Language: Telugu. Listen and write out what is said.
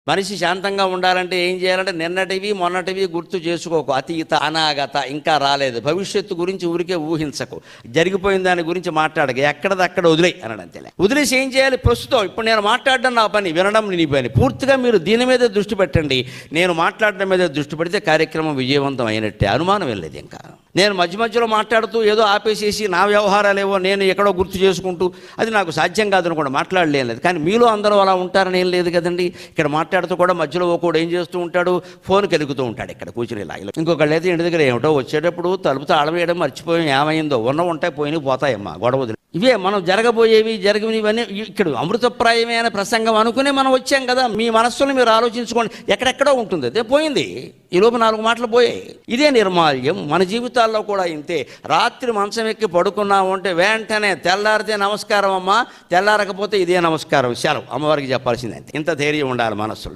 మనిషి శాంతంగా ఉండాలంటే ఏం చేయాలంటే నిన్నటివి మొన్నటివి గుర్తు చేసుకోకు, అతీత అనాగత ఇంకా రాలేదు, భవిష్యత్తు గురించి ఊరికే ఊహించకు, జరిగిపోయిన దాని గురించి మాట్లాడక, ఎక్కడదక్కడ వదిలే అనడం అంతేలే. వదిలేసి ఏం చేయాలి, ప్రస్తుతం ఇప్పుడు నేను మాట్లాడడం నా పని, వినడం నీ పని. పూర్తిగా మీరు దీని మీదే దృష్టి పెట్టండి. నేను మాట్లాడడం మీద దృష్టి పెడితే కార్యక్రమం విజయవంతం అయినట్టే, అనుమానం వెళ్ళలేదు. ఇంకా నేను మధ్య మధ్యలో మాట్లాడుతూ ఏదో ఆపేసేసి నా వ్యవహారాలేవో నేను ఎక్కడో గుర్తు చేసుకుంటూ అది నాకు సాధ్యం కాదని కూడా మాట్లాడలేదు. కానీ మీలో అందరూ అలా ఉంటారని ఏం లేదు కదండి. ఇక్కడ మాట్లాడుతూ కూడా మధ్యలో ఒకడు ఏం చేస్తూ ఉంటాడు, ఫోన్కి ఎదుగుతూ ఉంటాడు ఇక్కడ కూర్చుని ఇలా. ఇంకొకళ్ళు అయితే ఇంటి దగ్గర ఏమిటో వచ్చేటప్పుడు తలుపు తాళం వేయడం మర్చిపోయాం, ఏమైందో, ఉంటాయి పోయినవి పోతాయమ్మా గొడవ. ఇవే మనం జరగబోయేవి జరిగినవన్నీ ఇక్కడ అమృతప్రాయమైన ప్రసంగం అనుకునే మనం వచ్చాం కదా. మీ మనస్సులో మీరు ఆలోచించుకోండి, ఎక్కడెక్కడో ఉంటుంది, అదే పోయింది. ఈ లోపు 4 మాటలు పోయాయి. ఇదే నిర్మాల్యం మన జీవితాల్లో కూడా ఇంతే. రాత్రి మంచం ఎక్కి పడుకున్నాము అంటే వెంటనే తెల్లారితే నమస్కారం అమ్మా, తెల్లారకపోతే ఇదే నమస్కారం, సెలవు, అమ్మవారికి చెప్పాల్సిందే. ఇంత ధైర్యం ఉండాలి మనస్సులో.